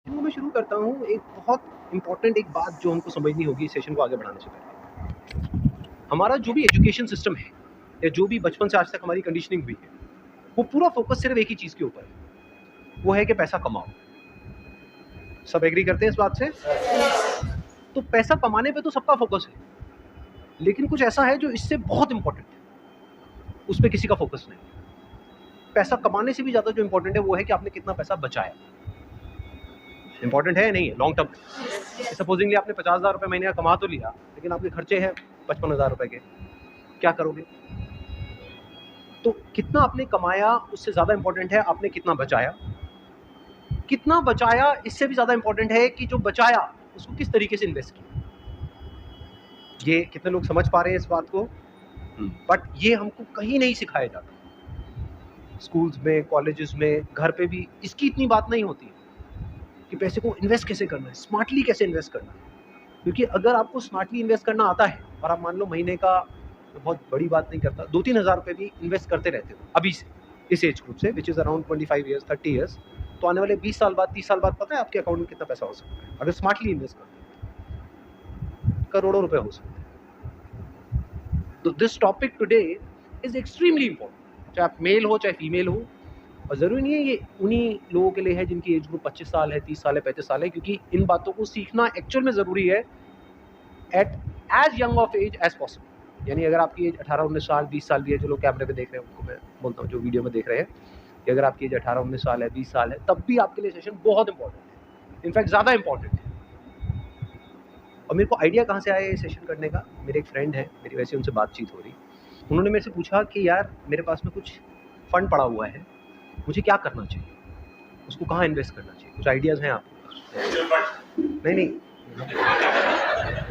मैं शुरू करता हूँ एक बहुत इंपॉर्टेंट एक बात जो हमको समझनी होगी इस सेशन को आगे बढ़ाने से पहले। हमारा जो भी एजुकेशन सिस्टम है या जो भी बचपन से आज तक हमारी कंडीशनिंग हुई है, वो पूरा फोकस सिर्फ एक ही चीज़ के ऊपर है, वो है कि पैसा कमाओ। सब एग्री करते हैं इस बात से? तो पैसा कमाने पे तो सबका फोकस है, लेकिन कुछ ऐसा है जो इससे बहुत इंपॉर्टेंट है, उस पर किसी का फोकस नहीं। पैसा कमाने से भी ज़्यादा जो इंपॉर्टेंट है वो है कि आपने कितना पैसा बचाया। इंपॉर्टेंट है नहीं है लॉन्ग टर्म में। सपोजिंगली आपने 50,000 रुपये महीने का कमा तो लिया, लेकिन आपके खर्चे हैं 55,000 रुपये के, क्या करोगे? तो कितना आपने कमाया उससे ज़्यादा इंपॉर्टेंट है आपने कितना बचाया। कितना बचाया इससे भी ज़्यादा इंपॉर्टेंट है कि जो बचाया उसको किस तरीके से इन्वेस्ट किया। ये कितने लोग समझ पा रहे हैं इस बात को? बट ये हमको कहीं नहीं सिखाया जाता। स्कूल्स में, कॉलेजेस में, घर पे भी इसकी इतनी बात नहीं होती कि पैसे को इन्वेस्ट कैसे करना है, स्मार्टली कैसे इन्वेस्ट करना है। क्योंकि अगर आपको स्मार्टली इन्वेस्ट करना आता है और आप मान लो महीने का, बहुत बड़ी बात नहीं करता, 2-3 हज़ार रुपये भी इन्वेस्ट करते रहते हो अभी से, इस एज ग्रुप से, which is around 25 years 30 years, तो आने वाले 20 साल बाद 30 साल बाद पता है आपके अकाउंट में कितना पैसा हो सकता है अगर स्मार्टली इन्वेस्ट करते हैं? करोड़ों रुपए हो सकते हैं। तो this topic today is extremely important, चाहे आप मेल हो चाहे फीमेल हो। और ज़रूरी नहीं है ये उन्हीं लोगों के लिए है जिनकी एज ग्रुप 25 साल है, 30 साल है, 35 साल है, क्योंकि इन बातों को सीखना एक्चुअल में ज़रूरी है at as young of age as possible. यानी अगर आपकी एज 18-19 साल, 20 साल भी है, जो लोग कैमरे पे देख रहे हैं उनको मैं बोलता हूँ, जो वीडियो में देख रहे हैं, कि अगर आपकी एज 18-19 साल है, 20 साल है, तब भी आपके लिए सेशन बहुत इंपॉर्टेंट है, इनफैक्ट ज़्यादा इंपॉर्टेंट है। और मेरे को आइडिया कहाँ से आया ये सेशन करने का? मेरे एक फ्रेंड है, मेरी वैसे उनसे बातचीत हो रही, उन्होंने मेरे से पूछा कि यार मेरे पास में कुछ फंड पड़ा हुआ है, मुझे क्या करना चाहिए, उसको कहाँ इन्वेस्ट करना चाहिए, कुछ आइडियाज़ हैं आपको? नहीं,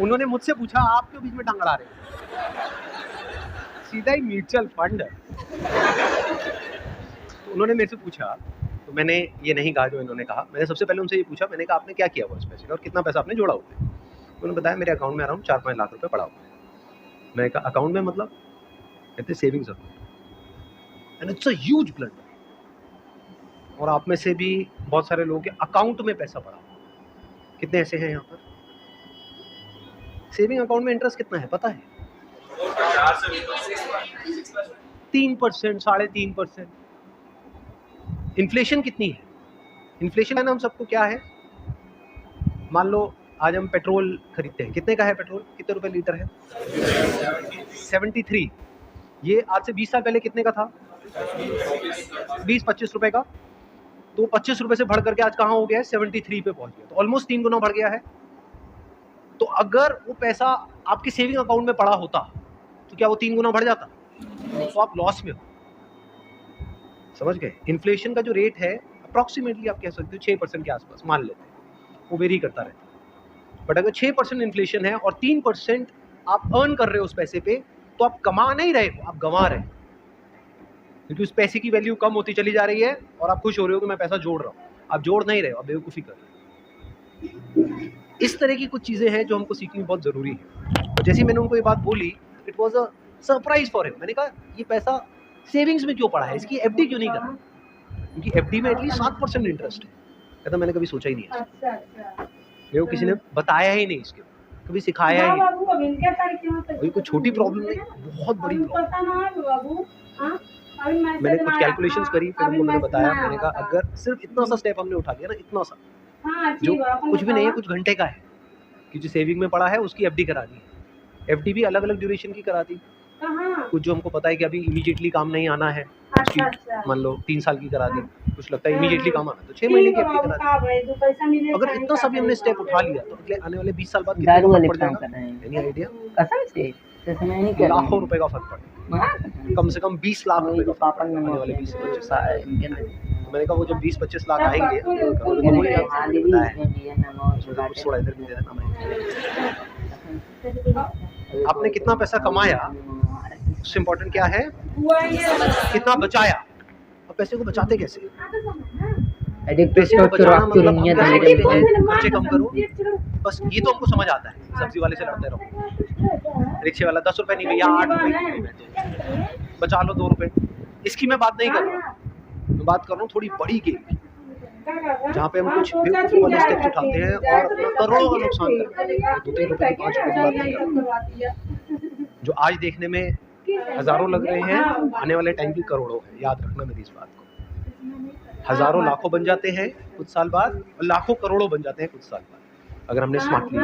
उन्होंने मुझसे पूछा, आप क्यों बीच में टांग अड़ा रहे हो? सीधा ही म्यूचुअल फंड है। तो उन्होंने मेरे से पूछा, तो मैंने ये नहीं कहा जो इन्होंने कहा। मैंने सबसे पहले उनसे ये पूछा, मैंने कहा आपने क्या किया हुआ इस पैसे का और कितना पैसा आपने जोड़ा हुआ है? उन्होंने बताया मेरे अकाउंट में अराउंड 4-5 लाख रुपए पड़ा हुआ है। मैंने कहा अकाउंट में मतलब? कहते savings account. And it's a huge blunder. और आप में से भी बहुत सारे लोगों के अकाउंट में पैसा पड़ा हुआ। कितने ऐसे हैं यहाँ पर? सेविंग अकाउंट में इंटरेस्ट कितना है पता है? 3%, 3.5%। इन्फ्लेशन कितनी है? इन्फ्लेशन है ना, हम सबको क्या है, मान लो आज हम पेट्रोल खरीदते हैं, कितने का है पेट्रोल, कितने रुपए लीटर है? 73। ये आज से 20 साल पहले कितने का था? 20-25 रुपए का। तो 25 रुपए से बढ़ करके आज कहाँ हो गया है? 73 पे पहुंच गया। तो ऑलमोस्ट 3 गुना बढ़ गया है। तो अगर वो पैसा आपके सेविंग अकाउंट में पड़ा होता तो क्या वो 3 गुना बढ़ जाता? तो आप लॉस में हो। समझ गए? इन्फ्लेशन का जो रेट है अप्रॉक्सीमेटली आप कह सकते हो 6% के आसपास मान लेते हैं, वो वेरी करता रहता है। बट अगर 6% इन्फ्लेशन है और 3% आप अर्न कर रहे हो उस पैसे पे, तो आप कमा नहीं रहे हो, आप गंवा रहे हो, क्योंकि उस पैसे की वैल्यू कम होती चली जा रही है और आप खुश हो रहे हो कि मैं पैसा जोड़ रहा हूँ। आप जोड़ नहीं रहे हो, आप बेवकूफ़ी कर रहे हो। इस तरह की कुछ चीज़ें हैं जो हमको सीखनी बहुत ज़रूरी है। जैसे मैंने उनको ये बात बोली, it was a surprise for him. मैंने कहा ये पैसा सेविंग्स में क्यों पड़ा है, इसकी एफडी क्यों नहीं कर रहा? क्योंकि एफडी में एटलीस्ट 7% इंटरेस्ट है। कहता मैंने कभी सोचा ही नहीं है, मेरे को किसी ने बताया ही नहीं, इसके कभी सिखाया ही नहीं। कोई छोटी प्रॉब्लम नहीं, बहुत बड़ी प्रॉब्लम। मैंने कुछ कैलकुलेशंस करी, फिर उनको मैंने बताया, मैंने कहा अगर सिर्फ इतना सा स्टेप हमने उठा लिया ना, इतना सा, जो कुछ भी नहीं है, कुछ घंटे का है, कि जो सेविंग में पड़ा है उसकी एफडी करानी है। एफडी भी अलग अलग ड्यूरेशन की कराती, कुछ जो हमको पता है कि अभी इमीडिएटली काम नहीं आना है, उसकी मान लो 3 साल की करा दी, कुछ लगता है इमीडिएटली काम आना तो 6 महीने की एफडी करा दी। अगर इतना सा भी हमने स्टेप उठा लिया तो अगले आने वाले 20 साल बाद कितना फर्क पड़ जाएगा? Any idea? कसम से लाखों रुपए का फर्क पड़ेगा, कम से कम 20 लाख रुपए का फर्क पड़ेगा आने वाले 20-25 साल। तो मैंने कहा वो जब 20-25 लाख आएंगे तो कुछ थोड़ा इधर भी दे देना। आपने कितना पैसा कमाया उससे इम्पोर्टेंट क्या है, कितना बचाया। और पैसे को बचाते कैसे? पैसे को बचाना मतलब हम कह सकते हैं खर्चे कम करो, बस ये तो हमको समझ आता है। सब्जी वाले से लड़ते रहो, रिक्शे वाला 10 रुपए नहीं भैया 8 रुपए बचा लो, 2 रुपए। इसकी मैं बात नहीं कर रहा हूँ, मैं बात कर रहा हूँ थोड़ी बड़ी गेम की। जहाँ पे हम कुछ बेवकूफ़ी वाले स्टेप्स उठाते हैं और अपना करोड़ों का नुकसान करते हैं, 2-3 रुपए की 5 रुपए की बात नहीं करते। जो आज देखने में हज़ारों लग रहे हैं, आने वाले टाइम की करोड़ों है, याद रखना मेरी इस बात को। हज़ारों लाखों बन जाते हैं कुछ साल बाद और लाखों करोड़ों बन जाते हैं कुछ साल बाद, अगर हमने स्मार्टली